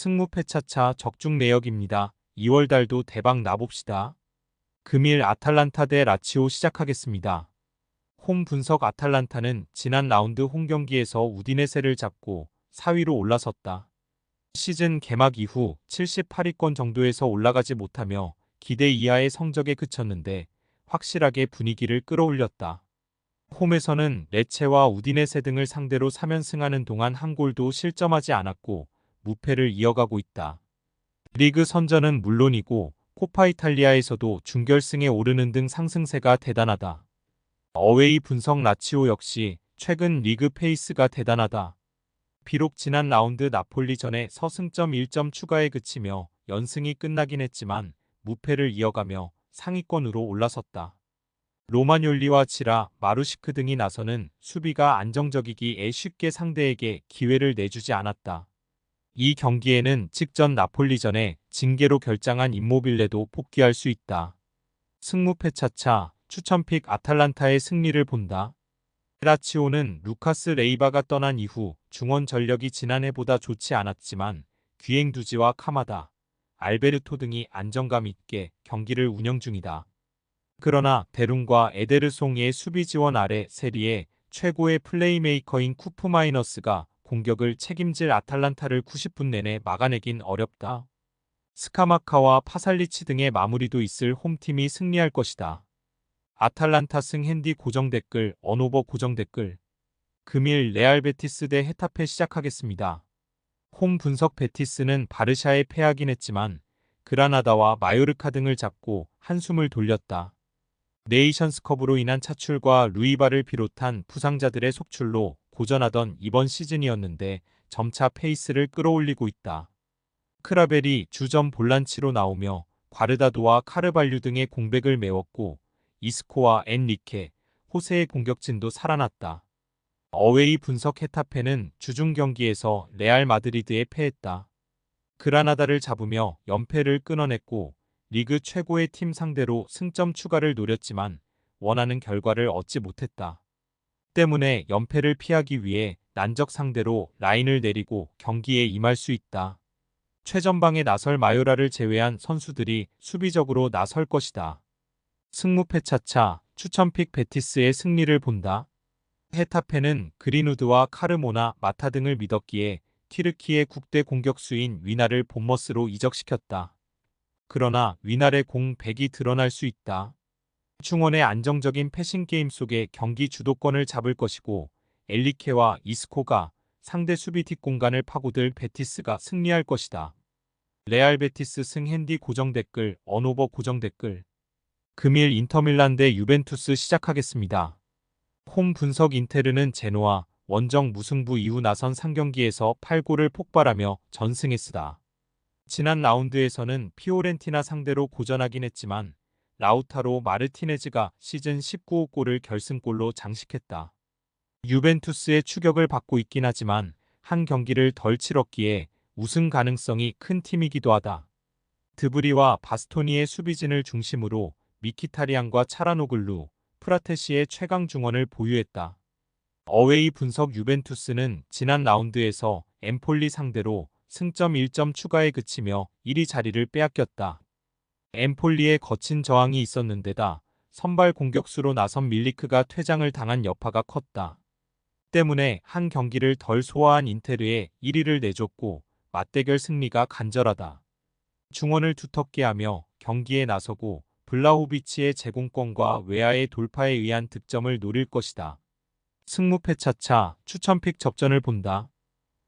승무패차차 적중 내역입니다. 2월달도 대박 나봅시다. 금일 아탈란타 대 라치오 시작하겠습니다. 홈 분석. 아탈란타는 지난 라운드 홈 경기에서 우디네세를 잡고 4위로 올라섰다. 시즌 개막 이후 78위권 정도에서 올라가지 못하며 기대 이하의 성적에 그쳤는데 확실하게 분위기를 끌어올렸다. 홈에서는 레체와 우디네세 등을 상대로 3연승하는 동안 한 골도 실점하지 않았고 무패를 이어가고 있다. 리그 선전은 물론이고 코파 이탈리아에서도 준결승에 오르는 등 상승세가 대단하다. 어웨이 분석. 라치오 역시 최근 리그 페이스가 대단하다. 비록 지난 라운드 나폴리전에 서승점 1점 추가에 그치며 연승이 끝나긴 했지만 무패를 이어가며 상위권으로 올라섰다. 로마뇰리와 치라, 마루시크 등이 나서는 수비가 안정적이기에 쉽게 상대에게 기회를 내주지 않았다. 이 경기에는 직전 나폴리전에 징계로 결장한 임모빌레도 복귀할 수 있다. 승무패차차 추천픽. 아탈란타의 승리를 본다. 라치오는 루카스 레이바가 떠난 이후 중원 전력이 지난해보다 좋지 않았지만 귀행두지와 카마다, 알베르토 등이 안정감 있게 경기를 운영 중이다. 그러나 베룬과 에데르송의 수비 지원 아래 세리에 최고의 플레이메이커인 쿠프 마이너스가 공격을 책임질 아탈란타를 90분 내내 막아내긴 어렵다. 스카마카와 파살리치 등의 마무리도 있을 홈팀이 승리할 것이다. 아탈란타 승. 핸디 고정 댓글, 언오버 고정 댓글. 금일 레알 베티스 대 헤타페 시작하겠습니다. 홈 분석. 베티스는 바르샤에 패하긴 했지만 그라나다와 마요르카 등을 잡고 한숨을 돌렸다. 네이션스컵으로 인한 차출과 루이바를 비롯한 부상자들의 속출로 고전하던 이번 시즌이었는데 점차 페이스를 끌어올리고 있다. 크라벨이 주전 볼란치로 나오며 과르다도와 카르발류 등의 공백을 메웠고 이스코와 엔리케, 호세의 공격진도 살아났다. 어웨이 분석. 헤타페는 주중 경기에서 레알 마드리드에 패했다. 그라나다를 잡으며 연패를 끊어냈고 리그 최고의 팀 상대로 승점 추가를 노렸지만 원하는 결과를 얻지 못했다. 때문에 연패를 피하기 위해 난적 상대로 라인을 내리고 경기에 임할 수 있다. 최전방에 나설 마요라를 제외한 선수들이 수비적으로 나설 것이다. 승무패차차 추천픽. 베티스의 승리를 본다. 헤타페는 그린우드와 카르모나, 마타 등을 믿었기에 튀르키의 국대 공격수인 위날을 본머스로 이적시켰다. 그러나 위날의 공백이 드러날 수 있다. 중원의 안정적인 패싱게임 속에 경기 주도권을 잡을 것이고 엘리케와 이스코가 상대 수비 뒷공간을 파고들 베티스가 승리할 것이다. 레알 베티스 승. 핸디 고정 댓글, 언오버 고정 댓글. 금일 인터밀란 대 유벤투스 시작하겠습니다. 홈 분석. 인테르는 제노아 원정 무승부 이후 나선 3경기에서 8골을 폭발하며 전승했으다. 지난 라운드에서는 피오렌티나 상대로 고전하긴 했지만 라우타로 마르티네즈가 시즌 19골을 결승골로 장식했다. 유벤투스의 추격을 받고 있긴 하지만 한 경기를 덜 치렀기에 우승 가능성이 큰 팀이기도 하다. 드브리와 바스토니의 수비진을 중심으로 미키타리안과 차라노글루, 프라테시의 최강 중원을 보유했다. 어웨이 분석. 유벤투스는 지난 라운드에서 엠폴리 상대로 승점 1점 추가에 그치며 1위 자리를 빼앗겼다. 엠폴리의 거친 저항이 있었는데다 선발 공격수로 나선 밀리크가 퇴장을 당한 여파가 컸다. 때문에 한 경기를 덜 소화한 인테르에 1위를 내줬고 맞대결 승리가 간절하다. 중원을 두텁게 하며 경기에 나서고 블라호비치의 제공권과 외야의 돌파에 의한 득점을 노릴 것이다. 승무패차차 추천픽. 접전을 본다.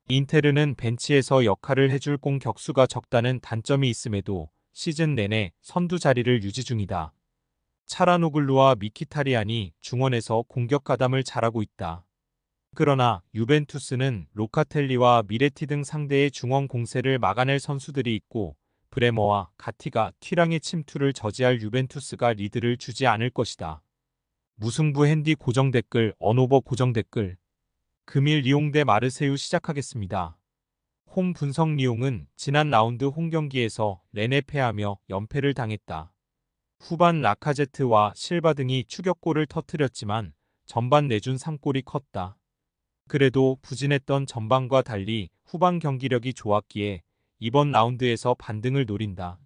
인테르는 벤치에서 역할을 해줄 공격수가 적다는 단점이 있음에도 시즌 내내 선두 자리를 유지 중이다. 차라노글루와 미키타리안이 중원에서 공격 가담을 잘하고 있다. 그러나 유벤투스는 로카텔리와 미레티 등 상대의 중원 공세를 막아낼 선수들이 있고 브레머와 가티가 튀랑의 침투를 저지할 유벤투스가 리드를 주지 않을 것이다. 무승부. 핸디 고정 댓글, 언오버 고정 댓글. 금일 리옹 대 마르세유 시작하겠습니다. 홈 분석. 리옹은 지난 라운드 홈 경기에서 렌에 패하며 연패를 당했다. 후반 라카제트와 실바 등이 추격골을 터뜨렸지만 전반 내준 3골이 컸다. 그래도 부진했던 전반과 달리 후반 경기력이 좋았기에 이번 라운드에서 반등을 노린다.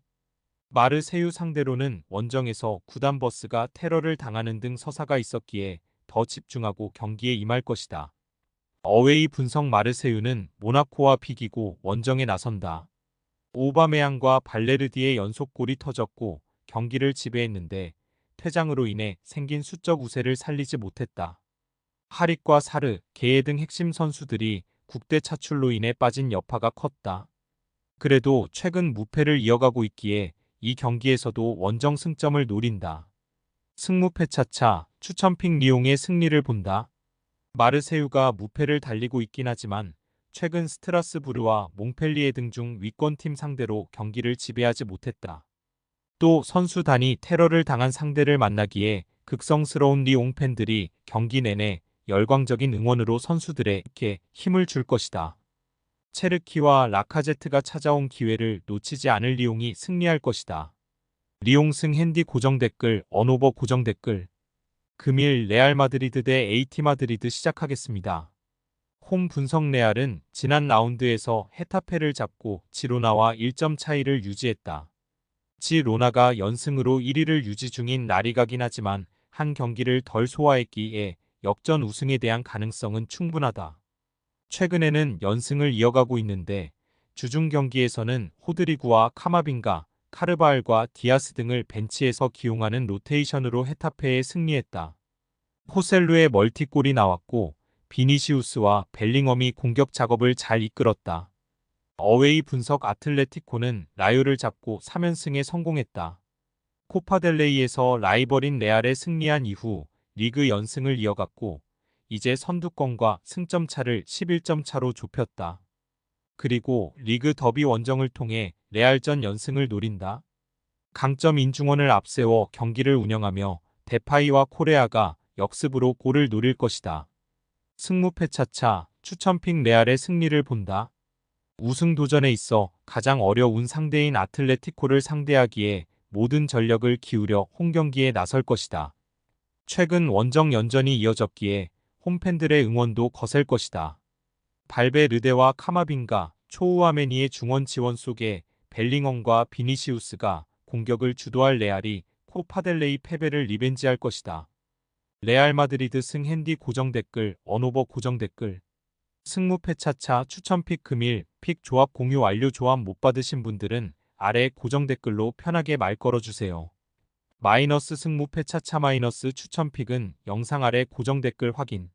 마르세유 상대로는 원정에서 구단 버스가 테러를 당하는 등 서사가 있었기에 더 집중하고 경기에 임할 것이다. 어웨이 분석 마르세유는 모나코와 비기고 원정에 나선다. 오바메양과 발레르디의 연속골이 터졌고 경기를 지배했는데 퇴장으로 인해 생긴 수적 우세를 살리지 못했다. 하릭과 사르, 게에 등 핵심 선수들이 국대 차출로 인해 빠진 여파가 컸다. 그래도 최근 무패를 이어가고 있기에 이 경기에서도 원정 승점을 노린다. 승무패 차차, 추천픽 리옹의 승리를 본다. 마르세유가 무패를 달리고 있긴 하지만 최근 스트라스부르와 몽펠리에 등 중 위권팀 상대로 경기를 지배하지 못했다. 또 선수단이 테러를 당한 상대를 만나기에 극성스러운 리옹 팬들이 경기 내내 열광적인 응원으로 선수들에게 힘을 줄 것이다. 체르키와 라카제트가 찾아온 기회를 놓치지 않을 리옹이 승리할 것이다. 리옹승 핸디 고정 댓글, 언오버 고정 댓글. 금일 레알 마드리드 대 AT 마드리드 시작하겠습니다. 홈 분석 레알은 지난 라운드에서 헤타페를 잡고 지로나와 1점 차이를 유지했다. 지로나가 연승으로 1위를 유지 중인 라리가긴 하지만 한 경기를 덜 소화했기에 역전 우승에 대한 가능성은 충분하다. 최근에는 연승을 이어가고 있는데 주중 경기에서는 호드리구와 카마빈가, 카르바알과 디아스 등을 벤치에서 기용하는 로테이션으로 헤타페에 승리했다. 호셀루의 멀티골이 나왔고 비니시우스와 벨링엄이 공격 작업을 잘 이끌었다. 어웨이 분석 아틀레티코는 라요를 잡고 3연승에 성공했다. 코파델레이에서 라이벌인 레알에 승리한 이후 리그 연승을 이어갔고 이제 선두권과 승점 차를 11점 차로 좁혔다. 그리고 리그 더비 원정을 통해 레알전 연승을 노린다. 강점 인중원을 앞세워 경기를 운영하며 데파이와 코레아가 역습으로 골을 노릴 것이다. 승무패 차차, 추천픽 레알의 승리를 본다. 우승 도전에 있어 가장 어려운 상대인 아틀레티코를 상대하기에 모든 전력을 기울여 홈경기에 나설 것이다. 최근 원정 연전이 이어졌기에 홈팬들의 응원도 거셀 것이다. 발베르데와 카마빈가, 초우아메니의 중원 지원 속에 벨링엄과 비니시우스가 공격을 주도할 레알이 코파델레이 패배를 리벤지할 것이다. 레알 마드리드 승 핸디 고정 댓글, 언오버 고정 댓글. 승무패 차차 추천픽 금일 픽 조합 공유 완료. 조합 못 받으신 분들은 아래 고정 댓글로 편하게 말 걸어주세요. 마이너스 승무패 차차 마이너스 추천픽은 영상 아래 고정 댓글 확인.